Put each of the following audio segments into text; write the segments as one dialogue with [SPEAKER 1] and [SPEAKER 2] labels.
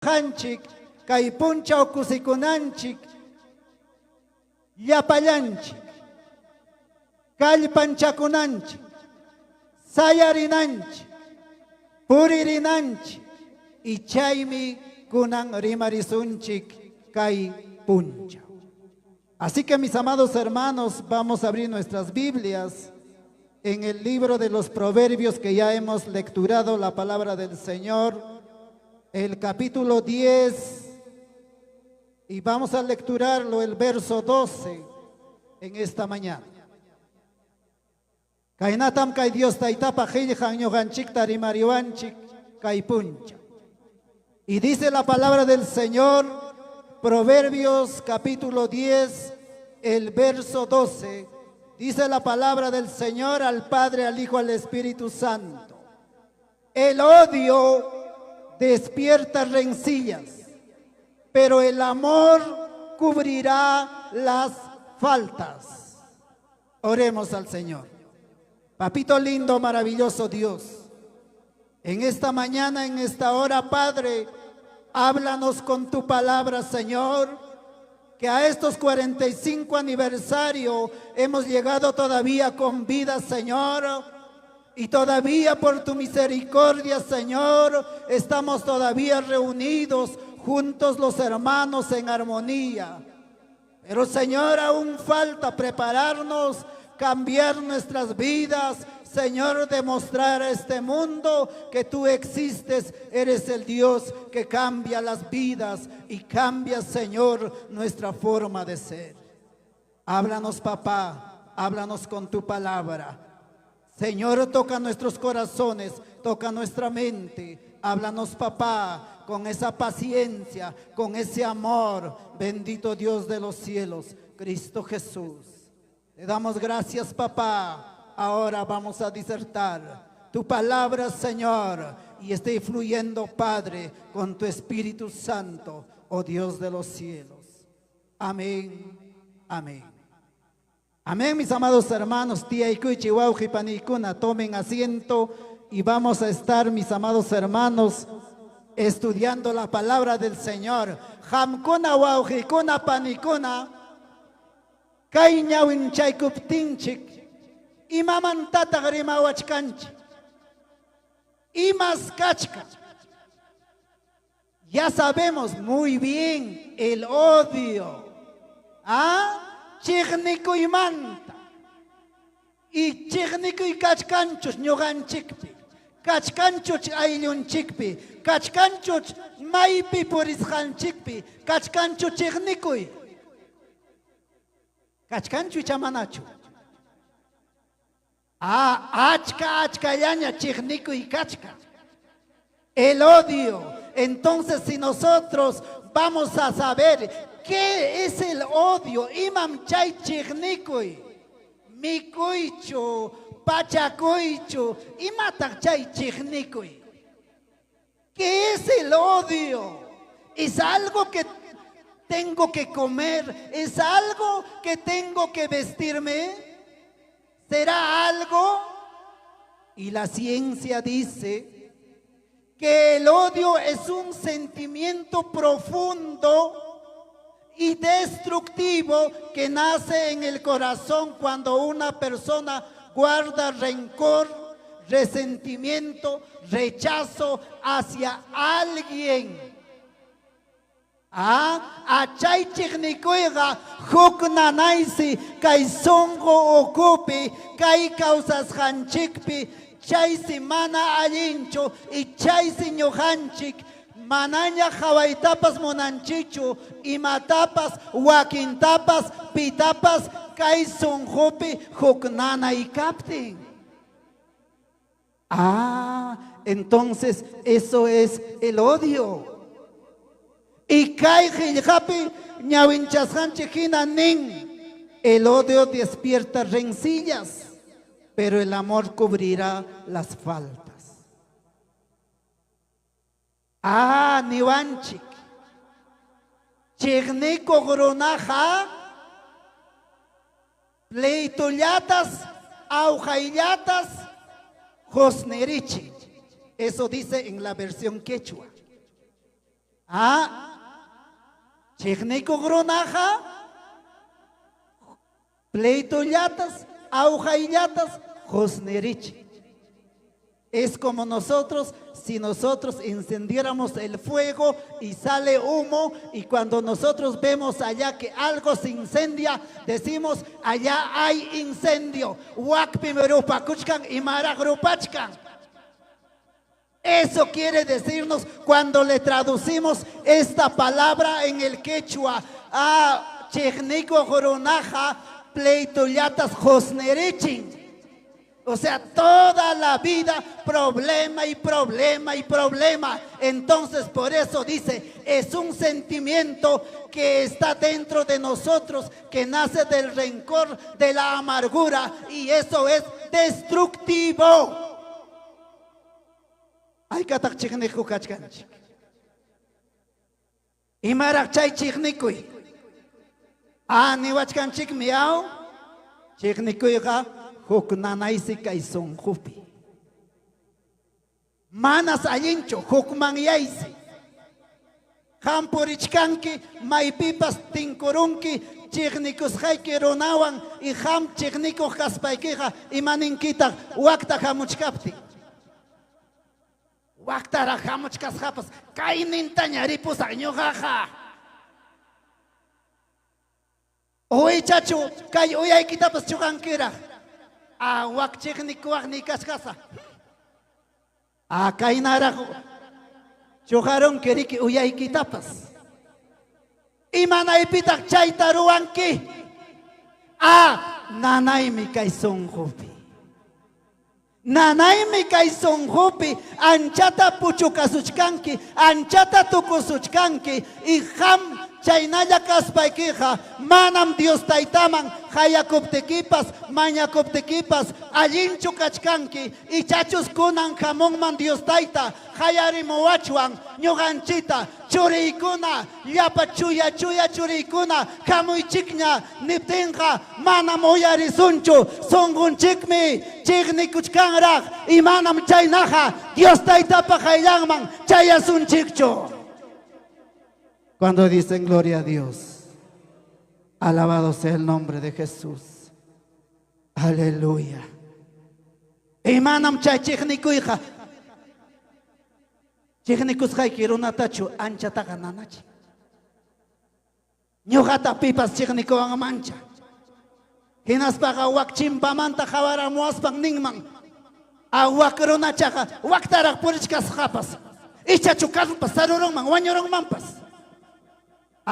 [SPEAKER 1] Hanchik, kay punchaw kusikunanchik, llapallanchik, kallpanchakunanchik, sayarinanchik, puririnanchik, y chaymi kunan rimarisunchik kay punchaw. Así que mis amados hermanos, vamos a abrir nuestras Biblias en el libro de los Proverbios que ya hemos lecturado la palabra del Señor, el capítulo 10, y vamos a lecturarlo el verso 12 en esta mañana. Kainatam kay Dios taitapa jiljan ñoganchik tarimariwanchik kay puncha. Y dice la palabra del Señor, Proverbios capítulo 10, el verso 12, dice la palabra del Señor al Padre, al Hijo, al Espíritu Santo. El odio despierta rencillas, pero el amor cubrirá las faltas. Oremos al Señor. Papito lindo, maravilloso Dios, en esta mañana, en esta hora, Padre, háblanos con tu palabra, Señor, que a estos 45 aniversario hemos llegado todavía con vida, Señor, y todavía por tu misericordia, Señor, estamos todavía reunidos juntos los hermanos en armonía. Pero, Señor, aún falta prepararnos, cambiar nuestras vidas, Señor, demostrar a este mundo que tú existes, eres el Dios que cambia las vidas y cambia, Señor, nuestra forma de ser. Háblanos, papá, háblanos con tu palabra. Señor, toca nuestros corazones, toca nuestra mente. Háblanos, papá, con esa paciencia, con ese amor. Bendito Dios de los cielos, Cristo Jesús. Te damos gracias, papá. Ahora vamos a disertar tu palabra, Señor, y esté fluyendo, Padre, con tu Espíritu Santo, oh Dios de los cielos. Amén, amén. Amén, mis amados hermanos, tía y cuichihuauji panicuna, tomen asiento y vamos a estar, mis amados hermanos, estudiando la palabra del Señor. Hamkuna waujikuna panicuna, kaiñawin chaykuptinchik, imamantata grimawachkanchik, imas kachka. Ya sabemos muy bien el odio. Chignikuy manta y chignikuy kachkanchuch ñuganchikpi, kachkanchuch ayllunchikpi, kachkanchuch maypi purisqanchikpi, kachkanchuch chignikuy, kachkanchuch chamanachu. Achkallaña chignikuy kachka. El odio. Entonces, si nosotros vamos a saber ¿qué es el odio? Imam chay chignikuy, mikuychu, pachakuychu, imatak chay chignikuy. ¿Qué es el odio? Es algo que tengo que comer, es algo que tengo que vestirme, ¿será algo? Y la ciencia dice que el odio es un sentimiento profundo y destructivo que nace en el corazón cuando una persona guarda rencor, resentimiento, rechazo hacia alguien. Achay chignikuiga huknanaisi kay songo okupi kay causas hanchikpi chay simana allincho y chay siñohanchik manaña jawaitapas monanchichu imatapas wakintapas pitapas kay songopi huknana y capten. Entonces eso es el odio. Y kay jiljapi ñawinchashanchikina nin. El odio despierta rencillas, pero el amor cubrirá las faltas. Niwanchik. Chigniko grunaja. Pleitullatas, aujaillatas, josnerichi. Eso dice en la versión quechua. Chigniku grunaja, pleitollatas, aujaillatas, josnerich. Es como nosotros, si nosotros encendiéramos el fuego y sale humo, y cuando nosotros vemos allá que algo se incendia, decimos, allá hay incendio. Eso quiere decirnos cuando le traducimos esta palabra en el quechua, chignico joronaja, pleitollatas josnerichin. O sea, toda la vida problema y problema y problema. Entonces, por eso dice, es un sentimiento que está dentro de nosotros, que nace del rencor, de la amargura, y eso es destructivo. Ay, katak chigniku kachkanchik. Imarak chay chignikui. Niwachkanchik miau. Chignikuyga. Huk nanaisi kay sonjupi. Manas allincho, huk manyaisi. Hampurichkanki, maypipas tinkurunki, chignikus hayki runawan, y ham chignikus kaspaykiha, imaninkita, wakta hamuchkapti. Waktara hamuchkashapas, kay nintañaripus añojaja. Uy chachu, kay uyaykitapas chukankira. Wakchiknikuak ni kaskasa. Kainara chujaron keriki uyaykitapas. Imanaypitak chayta ruwanki. Nanaymi kay sonjupi. Nanaymi kay sonjupi. Anchata puchukasuchkanki, anchata tukusuchkanki, y ham chaynalla kaspaykiqa manam Dios taytaman hayakuptikipas, mañakuptikipas allinchu kachkanki, y chachus kunan hamunman Dios tayta hayarimuwachwan ñuqanchita churiykuna llapa chuya churiykuna hamuychikña niptinqa manam uyarisunchu, sunqunchikmi chignikuchkanraq, y manam chaynaqa Dios taytapa hayllanman chayasunchikchu. Cuando dicen gloria a Dios, alabado sea el nombre de Jesús. Aleluya. Imanam chay chignikuyqa. Chignikusqayki runatachu anchataqa nanachi. Ñuqata pipas chignikuwan mancha. Hinaspaqa wak chimpamanta qawaramuwaspan ninman. Wak runachaqa waktaraq purichkasqapas. Ichachu karpas sarurunman, wañurunmanpas.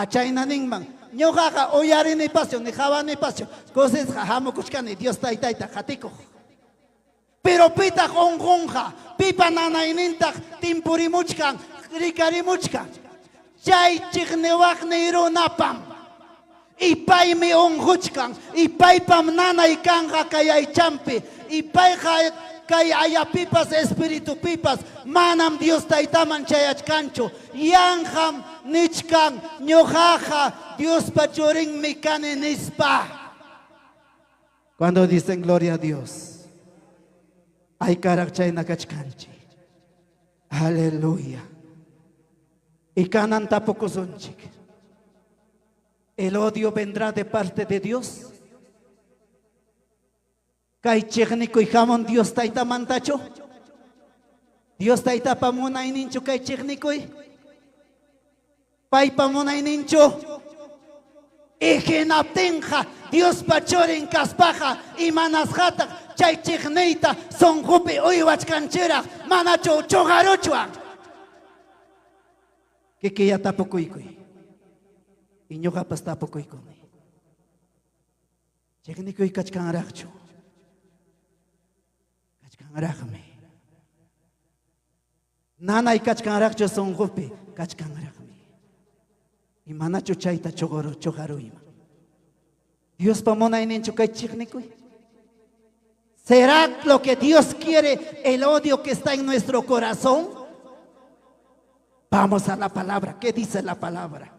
[SPEAKER 1] Chayna ninman, ñuqaqa uyarini pasio, ni jawani pasio, cosas hamukuchkani Dios taytayta qatikuq. Pero pitaq unqunqa, pipa nanaynintaj timpurimuchkan, rikarimuchkan. Chay chigniwaqni runapam, y paymi unquchkan, y paypam nanay kanqa kay aychampi, y payqa kay ayapipas espiritupipas manam Dios taytaman chayachkanchu. Yanham nichkan ñuqaqa Dios pachurinmi kani nispa. Cuando dicen gloria a Dios, hay karak chayna kachkanchi. Aleluya. Y kanan tapukusunchik. El odio vendrá de parte de Dios. Kay chigniku hamon Dios tayta mantacho. Dios tayta pamunay nincho kay chignikuy. Pay pamunay nincho. Ihinaptinja Dios pachorin kaspaja y manasjata chay chignita son jupi uywachkanchira manacho chogaruchua. Que ya tapukuykuy. Y ñuqapas tapukuykuni. Chignikuy kachkanraqchu. Kachkanraqmi. Nanay kachkanraqchu son jupi kachkanraqmi. Y manacho chayta chogaruyma. Dios pamona en kay chignikuy. ¿Será lo que Dios quiere el odio que está en nuestro corazón? Vamos a la palabra. ¿Qué dice la palabra?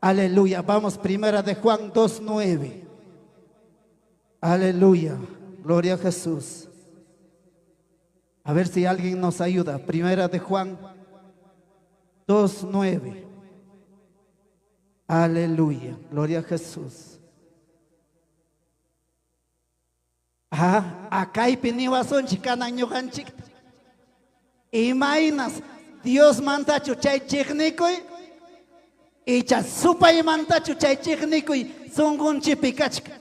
[SPEAKER 1] Aleluya. Vamos, primera de Juan 2:9. Aleluya. Gloria a Jesús. A ver si alguien nos ayuda. Primera de Juan 2:9. Aleluya, gloria a Jesús. Acá y piniwa son chicana ñuganchik. Imaginas, Dios manda chuchay chignicoy y chasupa y manda chuchay chignicoy songun chipikachka.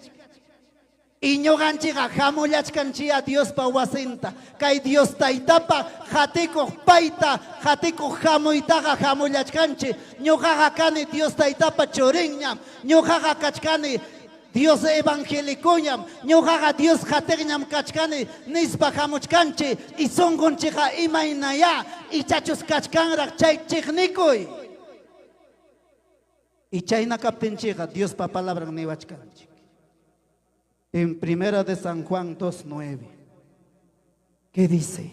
[SPEAKER 1] Y ñuganchiga jamullachkanchia Dios pa wasinta. Kay Dios taitapa jatiko paita, jatiko jamuitaga jamullachkanchi. Ñugaga kani Dios taitapa choriñam, ñugaga kachkani Dios evangelicoñam, ñugaga Dios jategñam kachkani nispa jamuchkanchi y songunchiga imainaya y chachus kachkanrak chay chignikoy. Y chayna kaptinchiga Dios pa palabra niwachkanchi. En Primera de San Juan 2:9, ¿qué dice?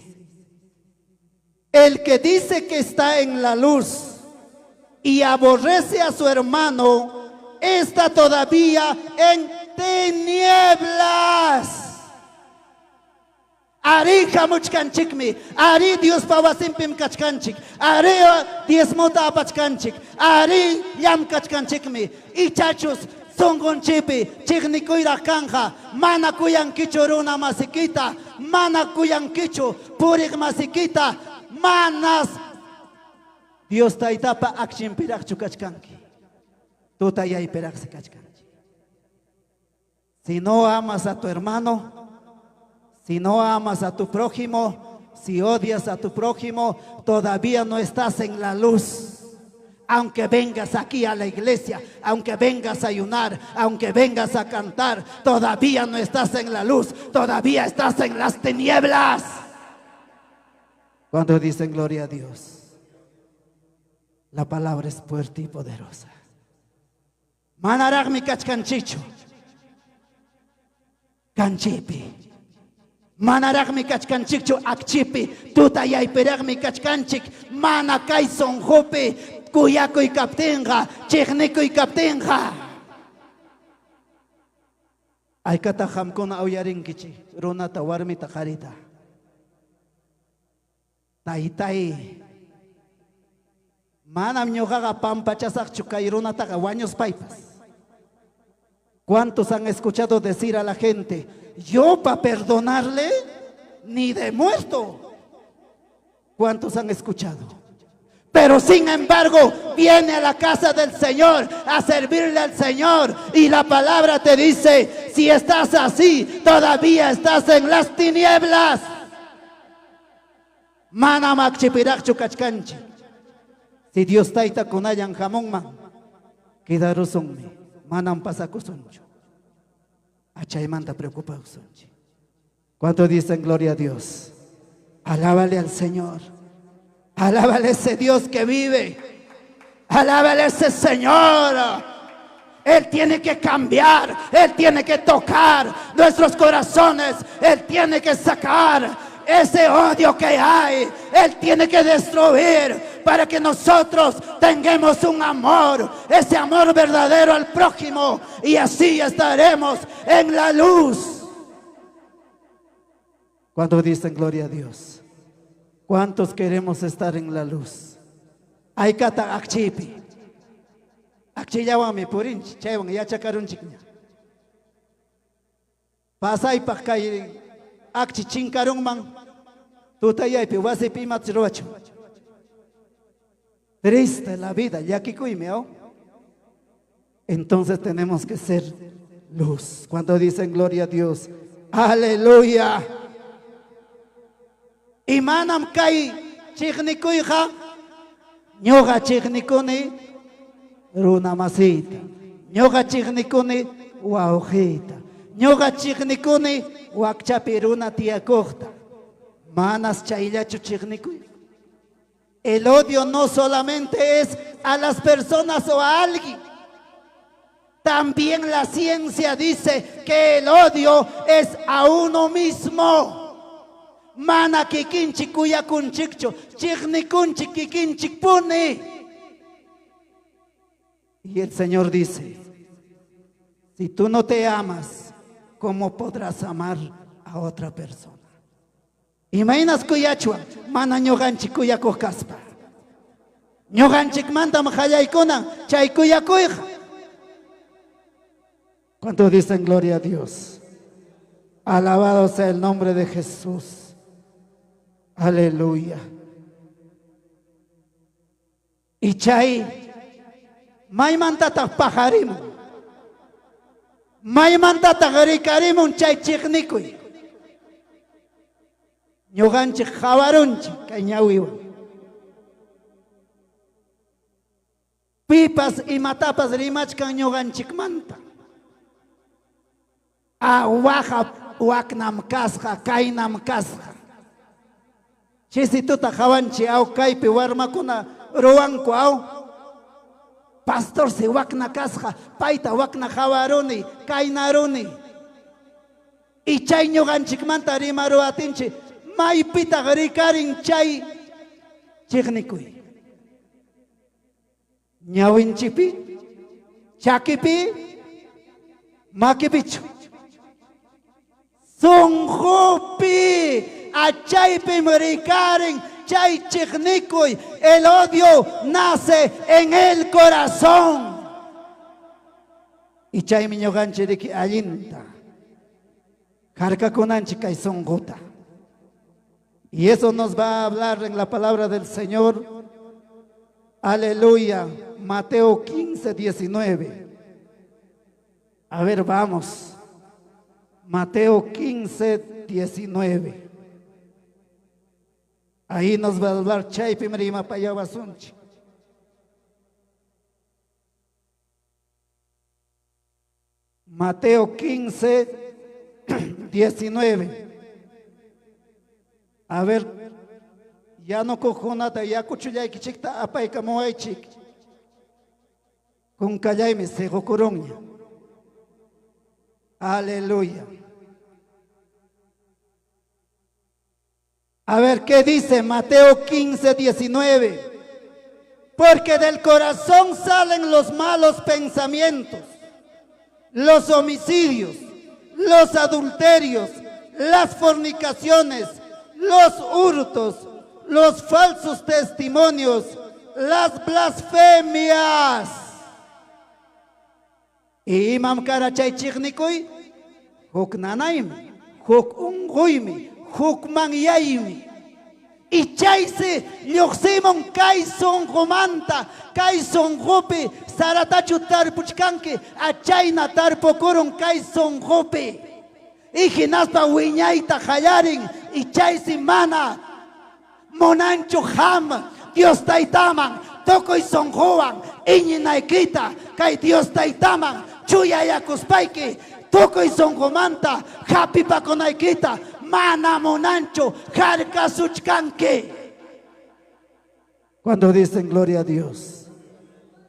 [SPEAKER 1] El que dice que está en la luz y aborrece a su hermano, está todavía en tinieblas. Ari jamuchkanchikmi, ari Dios pawasimpim kachkanchik, ari diezmota apachkanchik, ari yam kachkanchikmi, y chachos songon chipi, chignikuira kanja, mana kuyan kicho runa masikita, mana kuyan kicho, purik masikita, manas. Dios taitapa akchimpirak chukachkanki, tuta yaiperak se kachkanchi. Si no amas a tu hermano, si no amas a tu prójimo, si odias a tu prójimo, todavía no estás en la luz. Aunque vengas aquí a la iglesia, aunque vengas a ayunar, aunque vengas a cantar, todavía no estás en la luz, todavía estás en las tinieblas. Cuando dicen gloria a Dios, la palabra es fuerte y poderosa. Manarag mi kachkanchicho, kanchipi. Manarag mi kachkanchicho akchipi, tutayay perag mi kachkanchik, manakay sonjopi. Kuyako y kaptenga, chignico y kaptenga. Ay kataham kona auyarinkichi, runa tawarmi takarita. Taitai. Manam ñogaga pampachasak chukay runa tagawaños paipas. ¿Cuántos han escuchado decir a la gente, yo para perdonarle, ni de muerto? ¿Cuántos han escuchado? Pero sin embargo viene a la casa del Señor a servirle al Señor y la palabra te dice, si estás así, todavía estás en las tinieblas. Manamak chipirak chukachkanchi. Si Dios taita kunayan jamonman, kidarusonmi, manam pasakusuncho. Achaymanta preocupausonchi. ¿Cuánto dicen gloria a Dios? Alábale al Señor. Alábale ese Dios que vive. Alábale ese Señor. Él tiene que cambiar. Él tiene que tocar nuestros corazones. Él tiene que sacar ese odio que hay. Él tiene que destruir para que nosotros tengamos un amor. Ese amor verdadero al prójimo. Y así estaremos en la luz. Cuando dicen gloria a Dios, ¿cuántos queremos estar en la luz? Ay kata akchipi. Akchiyawami purinch, chaywan yachakarunchikña. Pasay pakay akchi chinkarunman, tutayaypi wasipi matzroachu. Triste la vida, yakikuyme, ¿oh? Entonces tenemos que ser luz. Cuando dicen gloria a Dios, aleluya. Imanam kay chignikuyja, ñoga chignikuni runa masita, ñoga chignikuni waujita, ñoga chignikuni wakchapi runa tiakujta. Manas chayllachu chignikuy. El odio no solamente es a las personas o a alguien. También la ciencia dice que el odio es a uno mismo. Mana kikinchik kuyakunchikcho, chignikunchik kikinchik puni. Y el Señor dice, si tú no te amas, ¿cómo podrás amar a otra persona? Imaginas kuyachua, mana ñoganchik kuyakuj kaspa. ñuqanchik mantam hallaykuna chay kuyakuyqa. ¿Cuántos dicen gloria a Dios? Alabado sea el nombre de Jesús. Aleluya. Y chay maymantata pajarimun, maymantata rikarimun chay chiqnikuy. Ñuqanchik jawarunchik kay ñawiwan. Pipas imatapas rimachkan ñuqanchikmanta. Waqa waknam kasqa, kaynam kasqa. Chisituta hawanchi aw kaypi warmakuna ruwanku aw. Pastor si wakna kasqa, payta wakna hawaruni, kaynaruni. Y chay ñuqanchikmanta rimaru atinchi, maypita rikarin chay chiqnikuy. Ñawinchipi, chakipi, makipichu. Sunjupi, achaypi rikarin chay chiqnikuy. El odio nace en el corazón. Y chay ñuqanchiriki allinta. Karkakunanchik kay sunquta. Y eso nos va a hablar en la palabra del Señor. Aleluya. Mateo 15, 19. A ver, vamos. Mateo 15, 19. Ahí nos va a hablar Chaypi Marima Payabasunchi. Mateo 15, 19. A ver, ya no cojo nada, ya cuchillay que chicta apay como hay chic. Con callay me se coronja. Aleluya. A ver, ¿qué dice Mateo 15, 19? Porque del corazón salen los malos pensamientos, los homicidios, los adulterios, las fornicaciones, los hurtos, los falsos testimonios, las blasfemias. Y imam karachay chiqnikuy, huk nanaymi, huk unquymi, huk manyaymi. Y chayse lluqsimon kay sunqumanta, kay sunqupi saratachu tarpuchkanki, achayna tarpukurun kay sunqupi. Y hinaspa wiñayta hallarin, y chaysi mana monanchu ham, Dios taytaman, tokoy sunquwan, iñinaykita, kay Dios taytaman, chuyayakuspayki, tokoy sunqumanta, hapipakunaykita, mana monanchu, harkasuchkanki. Cuando dicen gloria a Dios,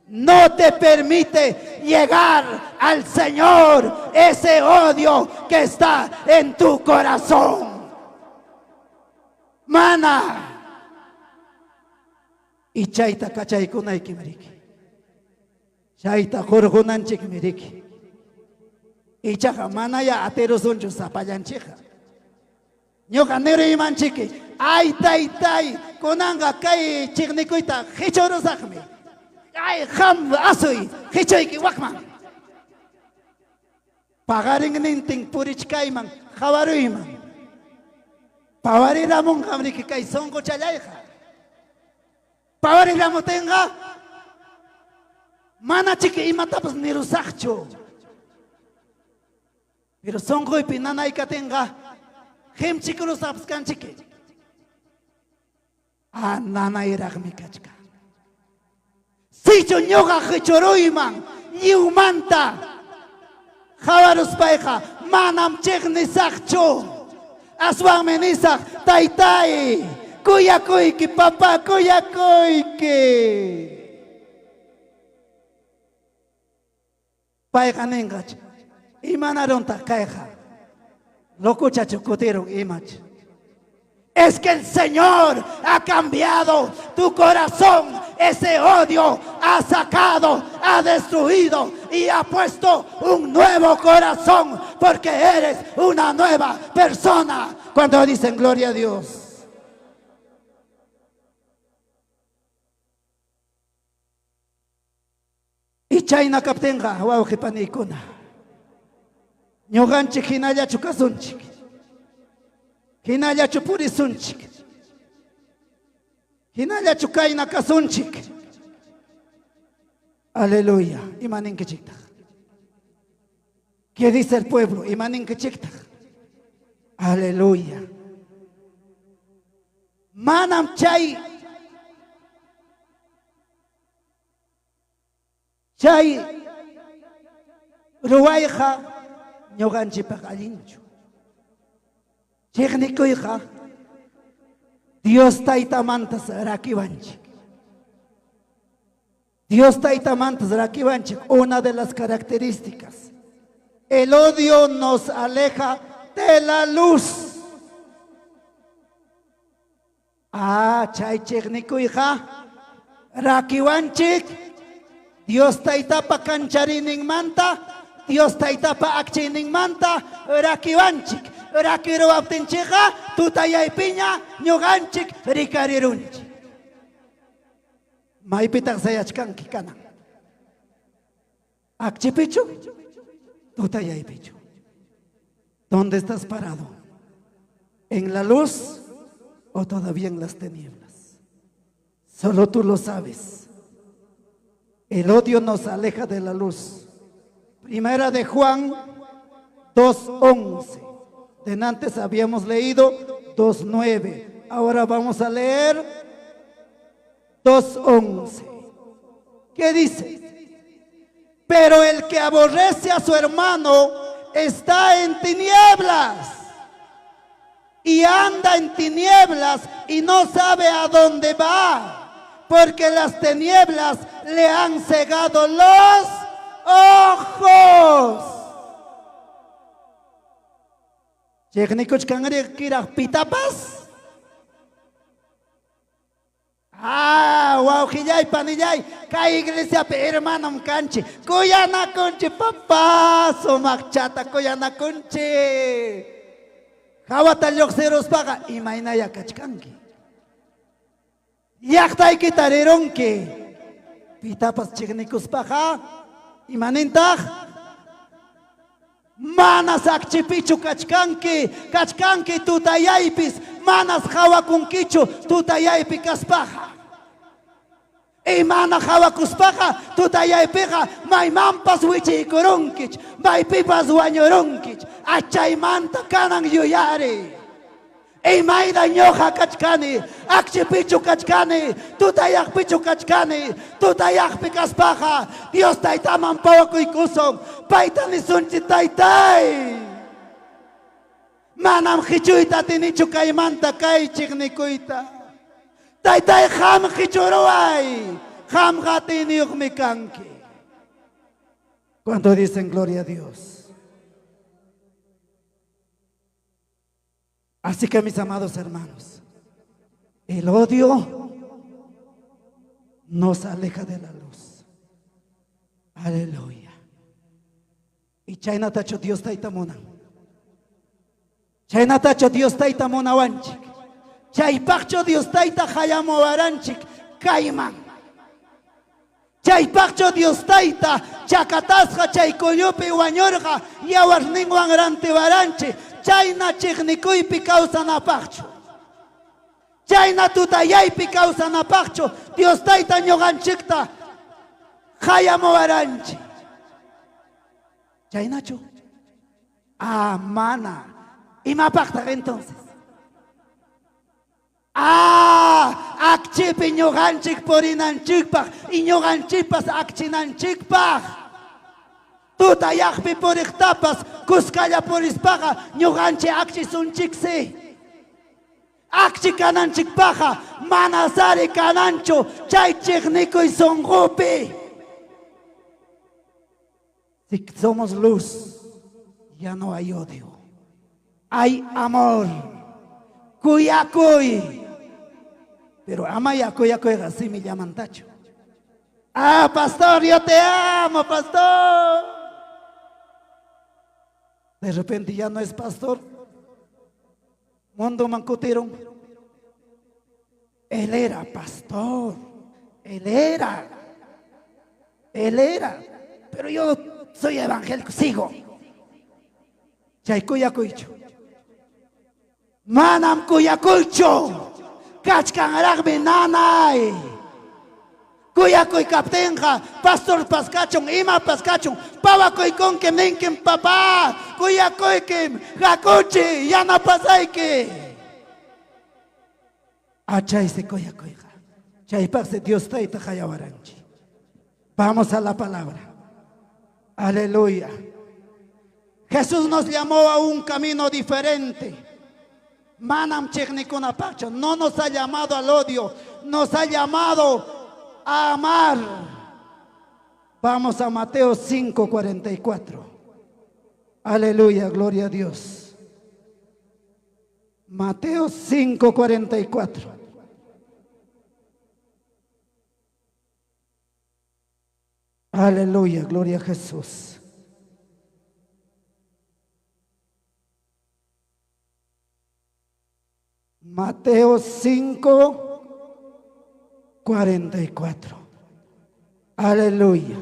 [SPEAKER 1] no te permite llegar al Señor ese odio que está en tu corazón. Mana. Y chaita kachay kunay kimiriki. Chaita jorjonanchik miriki. Y chaja manaya aterosunchu zapayanchija. Ñuqa nirimanchiki. Ay tay kunanga kay chiqnikuita hichorosaqmi. Ay ham asuy hichoyki wakman. Pagarin nintin purichkayman hawaruyman. Pawariramun hamriki kay songo chalayja. Pawariramutenga mana chiki imatapas nirusaqchu. Pero songoypi nanaykatenga hemchikurusaqpas kanchiki. Nanayraqmi kachka. Sichu ñuqa hichuruyman lliwmanta hawaruspayqa manam chiqnisaqchu. Aswanmi nisaq taytay, kuyakuyki papá, kuyakuyki. Payqa ninqachu imanarunta kayqa locuchachu kutiron imach. Es que el Señor ha cambiado tu corazón. Ese odio ha sacado, ha destruido y ha puesto un nuevo corazón, porque eres una nueva persona. Cuando dicen gloria a Dios. chayna kaptenga wawqipanikuna ñuqanchik hinallachu kasunchik, hinallachu purisunchik, hinallachu kayna kasunchik. Aleluya. Imaninkichikta. ¿Qué dice el pueblo? Imaninkichikta. Aleluya. Manam chay ruwayqa ñuqanchipaq allinchu. Chiqnikuyqa Dios taytamantas rakiwanchik. Dios taytamantas rakiwanchik. Una de las características. El odio nos aleja de la luz. Chay chiqnikuyqa rakiwanchik. Dios taytapa kancharining manta, Dios taytapa akchining manta, rakiwanchik. Rakiruwaptinchikqa tutayaypiña ñuqanchik rikarirunchik. Maypitaq sayachkanki kanan. Akchipichu, tutayaypichu. ¿Dónde estás parado? ¿En la luz o todavía en las tinieblas? Solo tú lo sabes. El odio nos aleja de la luz. Primera de Juan 2:11. De antes habíamos leído 2:9. Ahora vamos a leer 2:11. ¿Qué dice? Pero el que aborrece a su hermano está en tinieblas y anda en tinieblas y no sabe a dónde va, porque las tinieblas le han cegado los ojos. Pitapas. Wow, hillay panillay, ka iglesia pe hermanam canchi, kuyana conchi papá, somachata kuyana conchi. Hawata yoxeros paga, imainaya kachkanki. Yaktay kitarironki. Pitapas chignikus paga, imanintah. Manas akchipichu kachkanki tutayaypis, manas hawakunkichu tutayaypi kaspaja. Y mana hawakuspaja tutayaypiqa maymanpas wichiykurunkich, maypipas wañurunkich, achaymanta kanan yuyari. Y mayda ñoja kachkani, akchipichu kachkani, tutayakpichu kachkani, tutayakpi kaspaja, Dios taytaman pawakuykusun, paytani sunchi taytay. Manam hichuyta tinichu kaymanta kay chiqnikuyta. Taytay ham hichuruay, ham gatiniyuqmi kanki. Cuando dicen gloria a Dios. Así que mis amados hermanos, el odio nos aleja de la luz. Aleluya. Y chayna tacho Dios taytamuna. Chayna tacho Dios taytamuna wanchik. Chaypacho Dios tayta hayamo waranchik kayman. Chaypacho Dios tayta chakatasqa chaykuyupi wañurqa yawarninwan ranti waranchik. Chayna chiqnikuypi kawsanapaqchu. Chayna tutayaypi kawsanapaqchu. Dios tayta ñuqanchikta hayamuwaranchik. Chaynachu. Mana. ¿Imapaqtaq entonces? Akchipi ñuqanchik purinanchikpaq y ñuqanchikpas akchinanchikpaq. Tutayaqpi puriqtapas kuskalla purispaqa ñuqanchik akchisunchiksi. Akchi kananchikpaqa mana sari kananchu chay chiqnikuy sunqupi. Si somos luz, ya no hay odio. Hay amor. Cuyacuy. Pero ama ya cuyacuy, así me llaman tacho. Pastor, yo te amo, pastor. De repente ya no es pastor. Mundo mancutieron. Él era pastor. Él era. pero yo soy evangélico, sigo. Chay kuyakuychu. Manam kuyakuychu. Kachkanaragmi nanay. Kuyakuy kaptenja, pastor paskachon, ima paskachon, pawakuy konkem ninkem papá, kuyakuykim, hakuchi, yana pasayki. Achay se kuyakuyja. Chaypakse Dios taita hayawaranchi. Vamos a la palabra. Aleluya. Jesús nos llamó a un camino diferente. Manam cheknikuna pacho, no nos ha llamado al odio, nos ha llamado a amar. Vamos a Mateo 5:44. Aleluya, gloria a Dios. Mateo 5:44. Aleluya, gloria a Jesús. Mateo 5:44. Aleluya.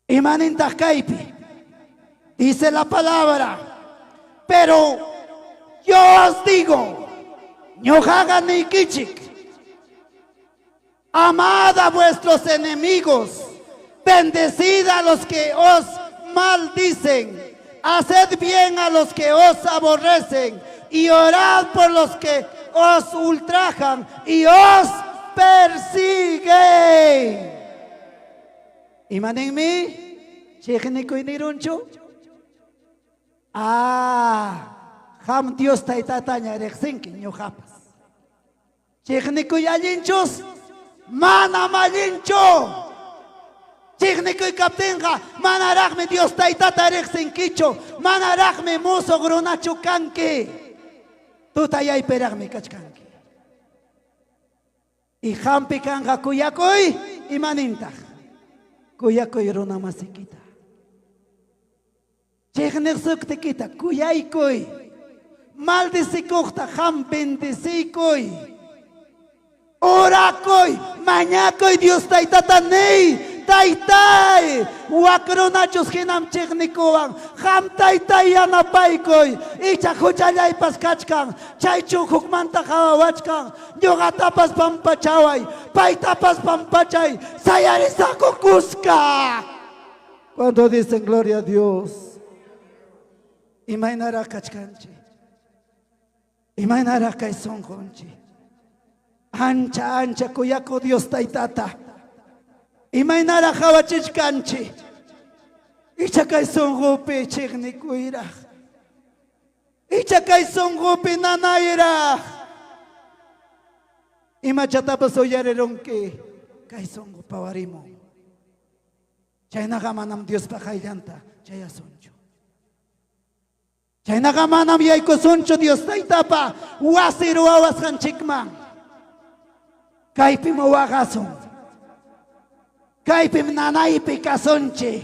[SPEAKER 1] Imaninta kaipi. Dice la palabra. Pero yo os digo, no hagan ni kichik. Amad a vuestros enemigos, bendecid a los que os maldicen, haced bien a los que os aborrecen y orad por los que os ultrajan y os persiguen. ¿Imaninmi? ¿Chejnikuinirunchu? Ham Dios taitataña rexinki ñujapas. ¿Chejnikuyalinchus? Mana malincho. Chiknikuy kaptinga, manaragme Dios taitata rexinkicho, manaragme muso grunachu kanki. Tutayay peragme kachkanki. Y hampi kanga kuyakuy, imanintaj. Kuyakuy runa masikita. Chiknik suktikita, kuyaykuy. Maldicikukta ham bendicikuy. Orakuy, mañakuy Dios taitata ney. Taytay, wakronachos hinam chiknikuwan, ham taytay yanapaykuy, icha huchalay paskachkan, chaychu hukmanta hawawachkan, ñuqatapas pampachaway, paytapas pampachay, sayarisaku kuska. Cuando dicen gloria a Dios, imaynara kachkanchi, imaynara kay sonjonchi, ancha ancha kuyaku Dios taytata. Imaynara hawachichkanchi. Ichakay songupi chiknikuira. Ichakay songupi nanayra. Imachatapas uyarirunki. Kay songu pawarimo. Chaynaqa manam Dios pajaylanta chayasunchu. Chaynaqa manam yaykusunchu Dios taytapa wasi ruwawasqanchikman. Kaypim waqasun. Kaypim nanaypi kasunchi.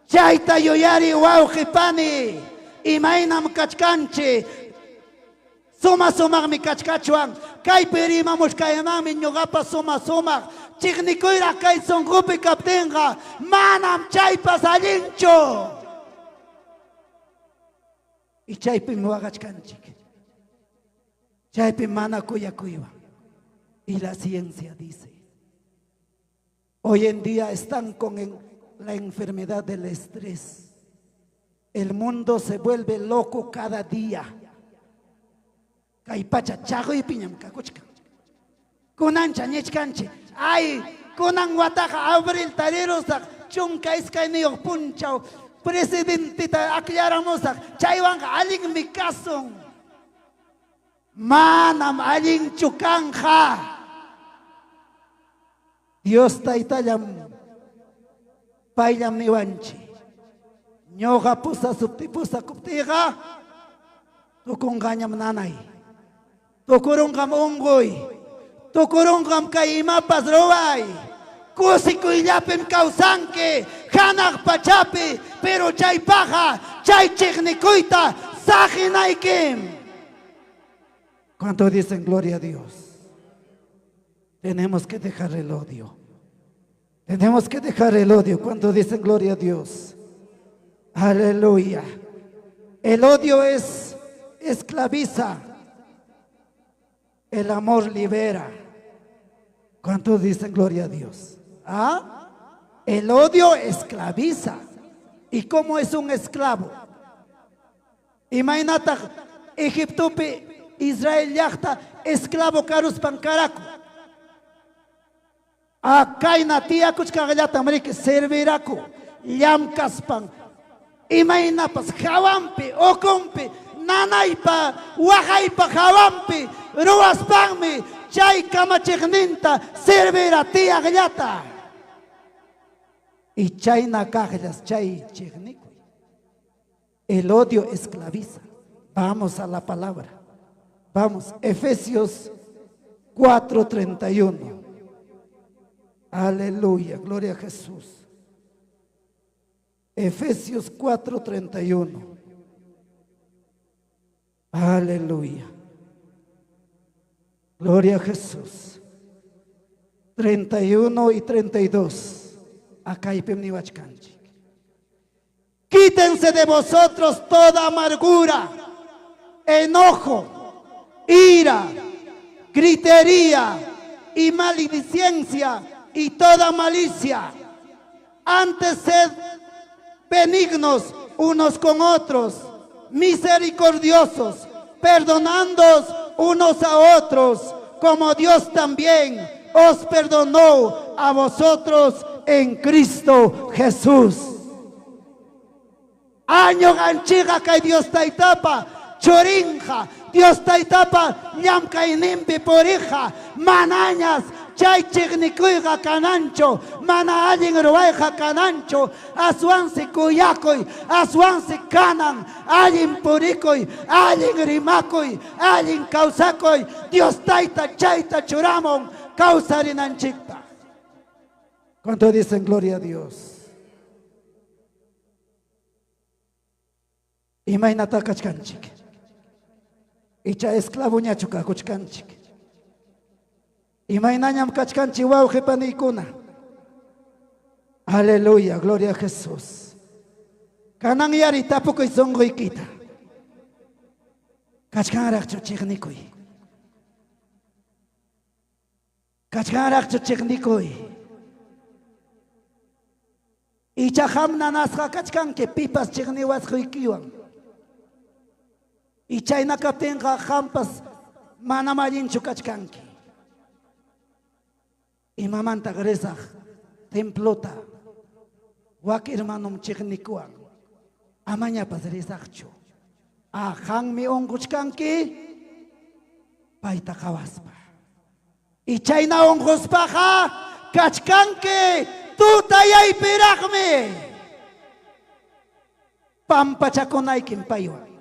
[SPEAKER 1] Chayta yuyari wawqipani. Imaynam kachkanchi. Suma sumaqmi kachkachuan. Kaypi rimamushkaymanmi ñuqapas suma sumaq. Chiknikuyra kay sunqupi kaptinqa manam chaypas allinchu. Y chaypim waqachkanchik. Chaypim mana kuyakuywan. Y la ciencia dice. Hoy en día están con la enfermedad del estrés. El mundo se vuelve loco cada día. Kaipacha chago y piñam kakuchka. Kunan chanichkanchi. Ay, kunan wataja abril tarerosak. Chunka iskainio punchao. Presidentita aclaramosak. Chaywanka alin mi caso. Manam alin chukanja. Dios taitayam payam niwanchi. Ñoqa pusa subtipusa kuptiqa tukunqañam nanay. Tukurunqam unquy. Tukurunqam kay imapas ruway. Kusikuyllapim kawsanki hanaq pachapi, pero chaypaqa chay chiknikuyta saqinaykim. ¿Cuánto dicen gloria a Dios? Tenemos que dejar el odio. Tenemos que dejar el odio cuando dicen gloria a Dios. Aleluya. El odio esclaviza. El amor libera. ¿Cuántos dicen gloria a Dios? ¿Ah? El odio esclaviza. ¿Y cómo es un esclavo? Imagínate, Egipto, Israel yachta, esclavo carus pancaraco. Acá en la tía cuchcagallata, que serviraco, llamcaspan. Imagina pas jawampi, okompi, nanaypa, wajaypa jawampi, ruaspanmi, chay kamachigninta, servira tía gallata. Y chay nakaglas, chay chignico. El odio esclaviza. Vamos a la palabra. Vamos, Efesios 4:31. Aleluya, gloria a Jesús. Efesios 4:31. Aleluya. Gloria a Jesús. 31 y 32. Acá hay pemniwachkanchi. Quítense de vosotros toda amargura, enojo, ira, gritería y maledicencia y toda malicia. Antes sed benignos unos con otros, misericordiosos, perdonándoos unos a otros, como Dios también os perdonó a vosotros en Cristo Jesús. Año ganchiga que Dios taitapa, chorinja, Dios taitapa, ñamcainimpi por hija, manañas, chay chignikuiga canancho, mana allin rueja canancho, asuansi cuyacoy, asuansi canan, allin puricoy, allin rimacoy, allin causacoy, Dios taita, chaita churamon, causarinanchita. ¿Cuánto dicen gloria a Dios? Imagínate kachkanchik. Icha esclavo ñachuka kuchkanchik. Imaginañam kachkanchik wauji panikuna. Aleluya, gloria a Jesús. Kanan yari tapukoy songoykita. Kachkanrakchu chignikuy. Kachkanrakchu chignikuy. Icha hamna nasqa kachkanki pipas chigniwasquykiwan. Y chayna kaptinqa hampas mana mallinchu kachkanki. Imamanta gresaq templota wak hermanom chignikuwan amañapas risaqchu. Hanmi onquchkanki payta qhawaspa. Y chayna onquspaqa kachkanki tutayaypiraqmi. Pampachakunaykim paywan.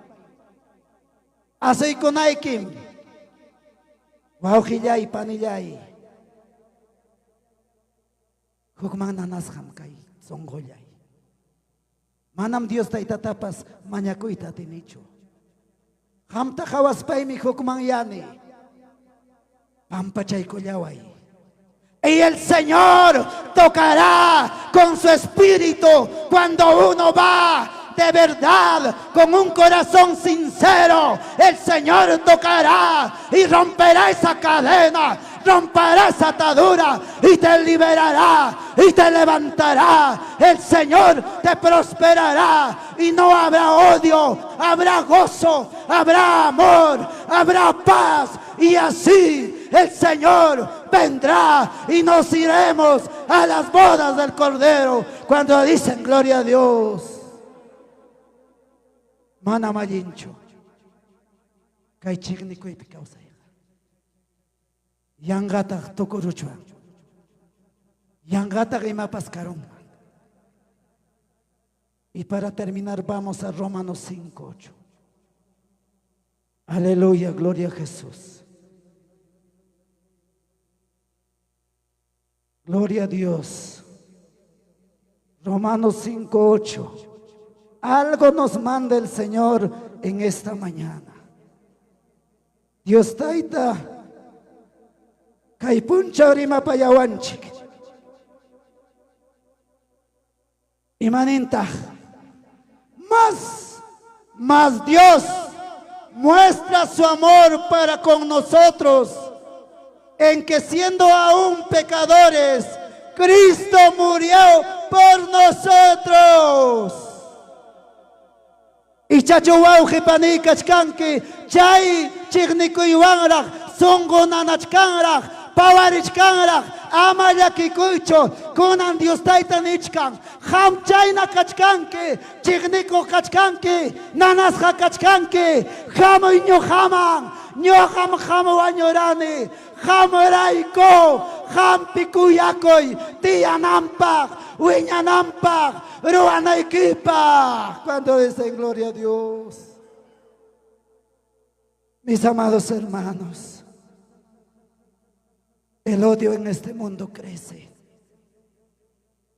[SPEAKER 1] Asuykunaykim wawqillay panillay hukman nanasqam kay sonqollay. Manam Dios taytatapas mañakuyta atinichu. Hamta qawaspaymi hukman yani pampachaykullaway. Y el Señor tocará con su espíritu cuando uno va de verdad, con un corazón sincero. El Señor tocará y romperá esa cadena, romperá esa atadura y te liberará y te levantará. El Señor te prosperará y no habrá odio, habrá gozo, habrá amor, habrá paz. Y así el Señor vendrá y nos iremos a las bodas del Cordero. Cuando dicen gloria a Dios. Mana mallincho kay chignikuipi kawsayqa yanqataq tukuruchwan yanqataq imapas karunman. Y para terminar vamos a Romanos 5:8. Aleluya, gloria a Jesús. Gloria a Dios. Romanos 5:8. Algo nos manda el Señor en esta mañana. Dios taita Kaipuncha rima payawanchik. Imaninta. Más Dios muestra su amor para con nosotros en que siendo aún pecadores, Cristo murió por nosotros. Y chachuwau jipanikachkanki, chay chignikuywanraj, songo nanachkanraj, pawarichkanraj, ama llakikuychu, kunan Dios tayta nichkan, ham chayna kachkanki, chigniku kachkanki, nanasqa kachkanki, hamuy ñuqaman, ñuqam wañurani, hamrayku, hampikuyakuy, tiyanampaq, wiñanampaq, ruanaykipaq. Cuando dicen gloria a Dios. Mis amados hermanos, el odio en este mundo crece.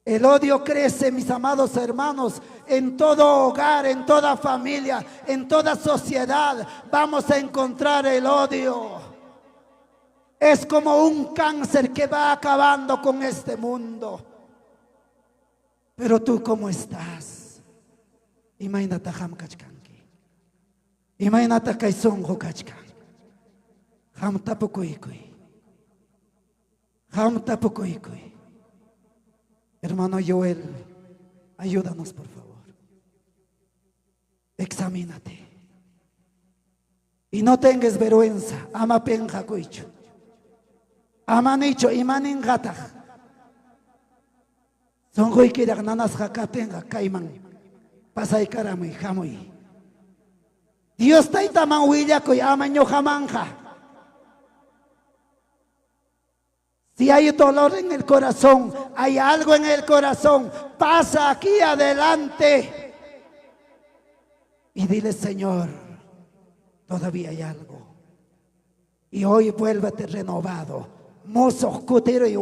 [SPEAKER 1] El odio crece, mis amados hermanos, en todo hogar, en toda familia, en toda sociedad. Vamos a encontrar el odio. Es como un cáncer que va acabando con este mundo. Pero tú, ¿cómo estás? Imagínate ham kachkanki. Imagínate kaisongo kachkan. Ham tapukuikuy. Ham tapukuikuy. Hermano Joel, ayúdanos por favor. Examínate. Y no tengas vergüenza. Ama penja kuicho. Ama nicho imanin gataj. Son huikirak nanas jakapenga kaiman. Pasay karamuy jamuy. Dios taitaman huillakuy ama ñohamanja. Si hay dolor en el corazón, hay algo en el corazón, pasa aquí adelante y dile: Señor, todavía hay algo. Y hoy vuélvete renovado. Mozo, cutero y